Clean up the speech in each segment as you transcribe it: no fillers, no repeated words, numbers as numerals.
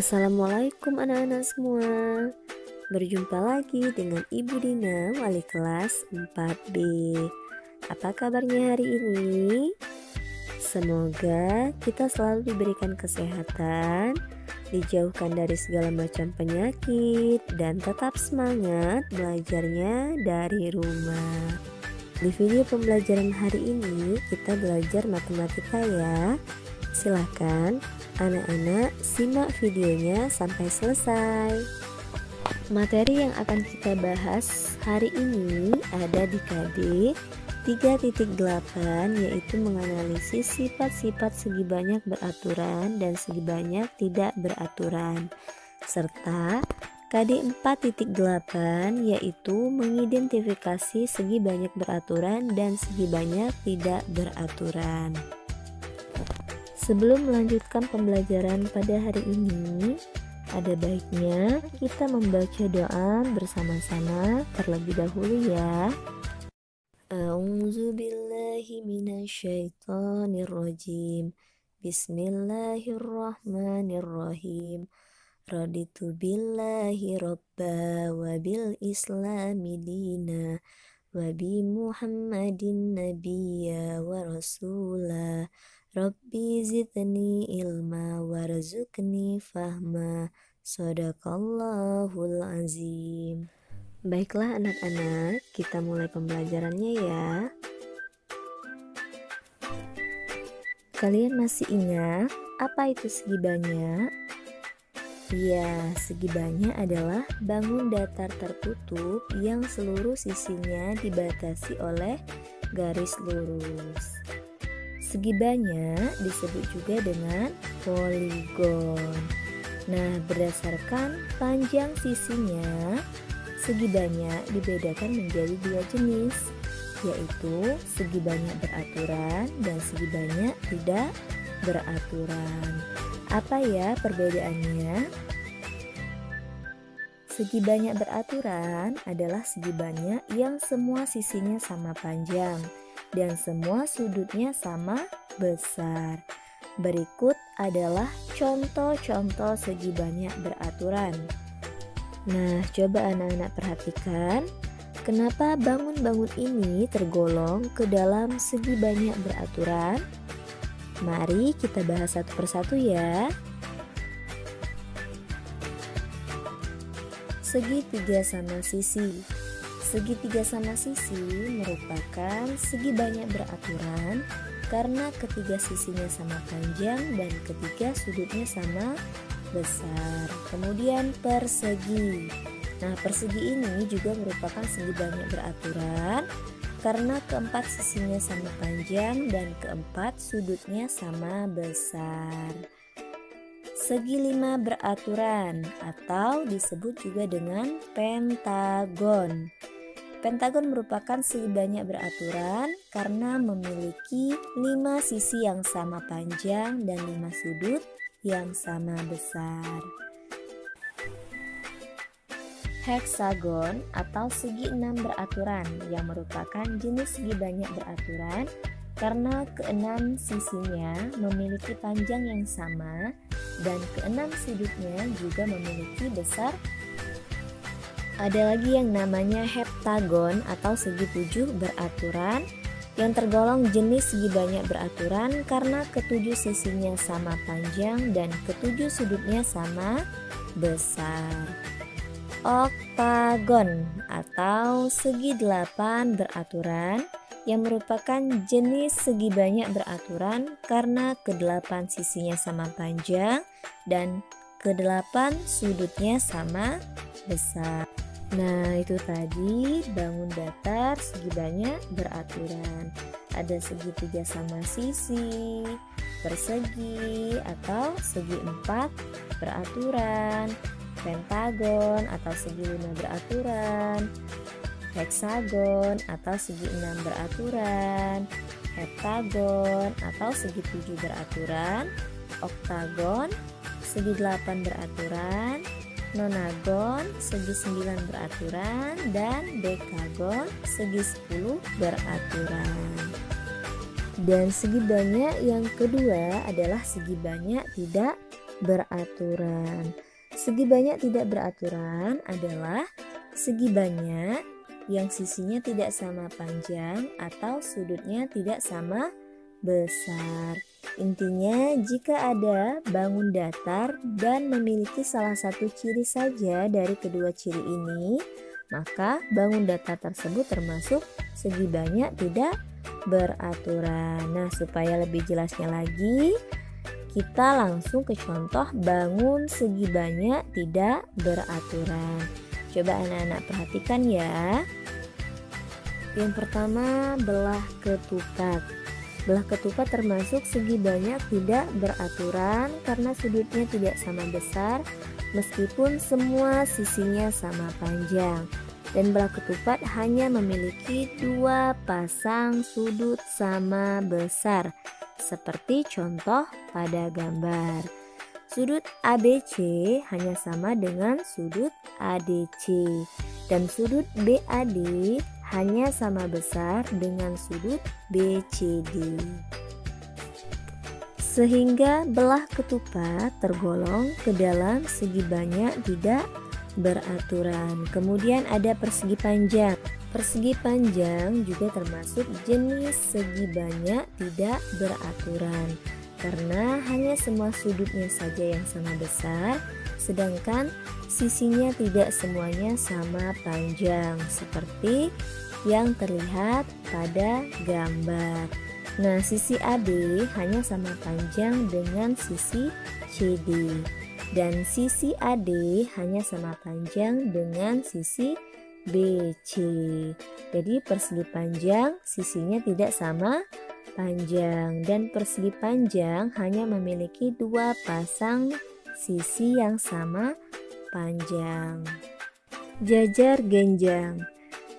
Assalamualaikum anak-anak semua. Berjumpa lagi dengan Ibu Dina, wali kelas 4B. Apa kabarnya hari ini? Semoga kita selalu diberikan kesehatan, dijauhkan dari segala macam penyakit, dan tetap semangat belajarnya dari rumah. Di video pembelajaran hari ini kita belajar matematika ya. Silahkan anak-anak simak videonya sampai selesai. Materi yang akan kita bahas hari ini ada di KB 3.8, yaitu menganalisis sifat-sifat segi banyak beraturan dan segi banyak tidak beraturan, serta KD 4.8, yaitu mengidentifikasi segi banyak beraturan dan segi banyak tidak beraturan. Sebelum melanjutkan pembelajaran pada hari ini, ada baiknya kita membaca doa bersama-sama terlebih dahulu ya. A'udzubillahi minasyaitonirrajim. Bismillahirrahmanirrahim. Raditu billahi robba wa bil islami dina wa bi muhammadin nabiyya wa rasulah. Rabbi zidni ilma warzuqni fahma. Shadaqallahul azim. Baiklah anak-anak, kita mulai pembelajarannya ya. Kalian masih ingat apa itu segi banyak? Ya, segi banyak adalah bangun datar tertutup yang seluruh sisinya dibatasi oleh garis lurus. Segi banyak disebut juga dengan poligon. Nah, berdasarkan panjang sisinya, segi banyak dibedakan menjadi dua jenis, yaitu segi banyak beraturan dan segi banyak tidak beraturan. Apa ya perbedaannya? Segi banyak beraturan adalah segi banyak yang semua sisinya sama panjang dan semua sudutnya sama besar. Berikut adalah contoh-contoh segi banyak beraturan. Nah, coba anak-anak perhatikan, kenapa bangun-bangun ini tergolong ke dalam segi banyak beraturan? Mari kita bahas satu persatu ya. Segitiga sama sisi. Segitiga sama sisi merupakan segi banyak beraturan karena ketiga sisinya sama panjang dan ketiga sudutnya sama besar. Kemudian persegi. Nah, persegi ini juga merupakan segi banyak beraturan karena keempat sisinya sama panjang dan keempat sudutnya sama besar. Segi lima beraturan atau disebut juga dengan pentagon. Pentagon merupakan segi banyak beraturan karena memiliki 5 sisi yang sama panjang dan 5 sudut yang sama besar. Heksagon atau segi 6 beraturan yang merupakan jenis segi banyak beraturan karena keenam sisinya memiliki panjang yang sama dan keenam sudutnya juga memiliki besar. Ada lagi yang namanya heptagon atau segi 7 beraturan yang tergolong jenis segi banyak beraturan karena ketujuh sisinya sama panjang dan ketujuh sudutnya sama besar. Oktagon atau segi 8 beraturan yang merupakan jenis segi banyak beraturan karena kedelapan sisinya sama panjang dan kedelapan sudutnya sama besar. Nah, itu tadi bangun datar segi banyak beraturan. Ada segitiga sama sisi, persegi atau segi 4 beraturan, pentagon atau segi 5 beraturan, heksagon atau segi 6 beraturan, heptagon atau segi 7 beraturan, oktagon segi 8 beraturan, nonagon segi 9 beraturan, dan dekagon segi 10 beraturan. Dan segi banyak yang kedua adalah segi banyak tidak beraturan. Segi banyak tidak beraturan adalah segi banyak yang sisinya tidak sama panjang atau sudutnya tidak sama besar. Intinya, jika ada bangun datar dan memiliki salah satu ciri saja dari kedua ciri ini, maka bangun datar tersebut termasuk segi banyak tidak beraturan. Nah, supaya lebih jelasnya lagi, kita langsung ke contoh bangun segi banyak tidak beraturan. Coba anak-anak perhatikan ya. Yang pertama, belah ketupat. Belah ketupat termasuk segi banyak tidak beraturan karena sudutnya tidak sama besar meskipun semua sisinya sama panjang. Dan belah ketupat hanya memiliki dua pasang sudut sama besar, seperti contoh pada gambar. Sudut ABC hanya sama dengan sudut ADC dan sudut BAD hanya sama besar dengan sudut BCD. Sehingga belah ketupat tergolong ke dalam segi banyak tidak beraturan. Kemudian ada persegi panjang. Persegi panjang juga termasuk jenis segi banyak tidak beraturan karena hanya semua sudutnya saja yang sama besar, sedangkan sisinya tidak semuanya sama panjang seperti yang terlihat pada gambar. Nah, sisi AB hanya sama panjang dengan sisi CD dan sisi AD hanya sama panjang dengan sisi BC. Jadi persegi panjang sisinya tidak sama panjang dan persegi panjang hanya memiliki dua pasang sisi yang sama panjang. Jajar genjang.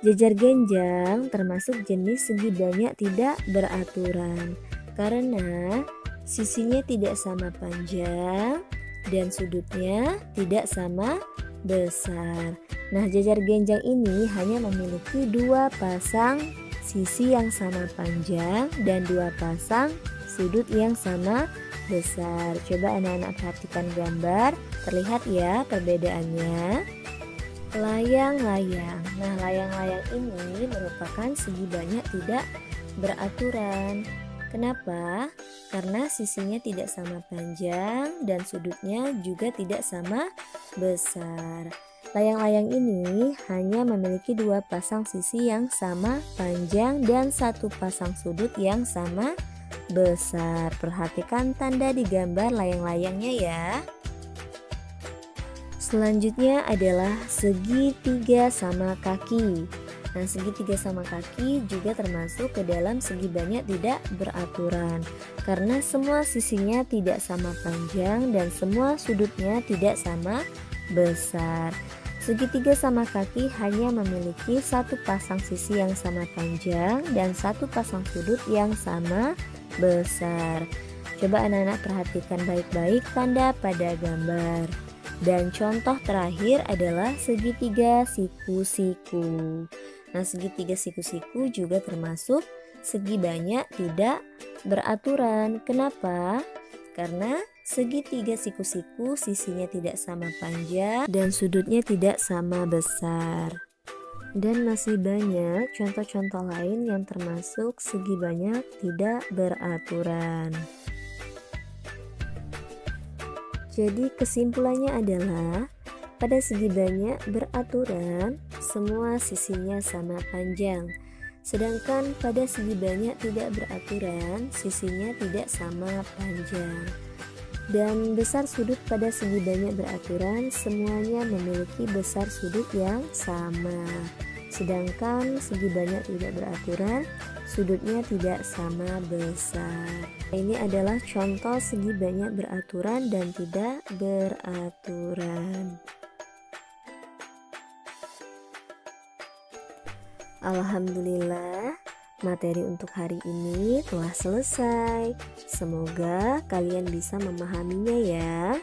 Jajar genjang termasuk jenis segi banyak tidak beraturan karena sisinya tidak sama panjang dan sudutnya tidak sama besar. Nah, jajar genjang ini hanya memiliki dua pasang sisi yang sama panjang dan dua pasang sudut yang sama besar. Coba anak-anak perhatikan gambar, terlihat ya perbedaannya. Layang-layang. Nah, layang-layang ini merupakan segi banyak tidak beraturan. Kenapa? Karena sisinya tidak sama panjang dan sudutnya juga tidak sama besar. Layang-layang ini hanya memiliki dua pasang sisi yang sama panjang dan satu pasang sudut yang sama besar. Perhatikan tanda di gambar layang-layangnya ya. Selanjutnya adalah segitiga sama kaki. Nah, segitiga sama kaki juga termasuk ke dalam segi banyak tidak beraturan karena semua sisinya tidak sama panjang dan semua sudutnya tidak sama besar. Segitiga sama kaki hanya memiliki satu pasang sisi yang sama panjang dan satu pasang sudut yang sama besar. Coba anak-anak perhatikan baik-baik tanda pada gambar. Dan contoh terakhir adalah segitiga siku-siku. Nah, segitiga siku-siku juga termasuk segi banyak tidak beraturan. Kenapa? Karena segitiga siku-siku sisinya tidak sama panjang dan sudutnya tidak sama besar. Dan masih banyak contoh-contoh lain yang termasuk segi banyak tidak beraturan. Jadi kesimpulannya adalah pada segi banyak beraturan semua sisinya sama panjang. Sedangkan pada segi banyak tidak beraturan sisinya tidak sama panjang. Dan besar sudut pada segi banyak beraturan semuanya memiliki besar sudut yang sama. Sedangkan segi banyak tidak beraturan sudutnya tidak sama besar. Ini adalah contoh segi banyak beraturan dan tidak beraturan. Alhamdulillah, materi untuk hari ini telah selesai. Semoga kalian bisa memahaminya ya.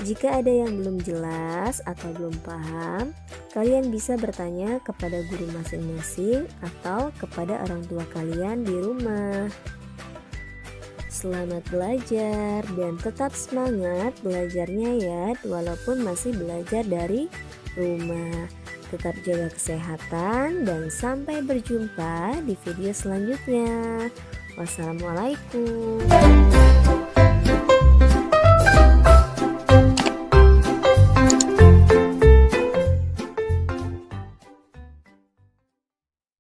Jika ada yang belum jelas atau belum paham, kalian bisa bertanya kepada guru masing-masing atau kepada orang tua kalian di rumah. Selamat belajar dan tetap semangat belajarnya ya, walaupun masih belajar dari rumah. Tetap jaga kesehatan dan sampai berjumpa di video selanjutnya. Wassalamualaikum.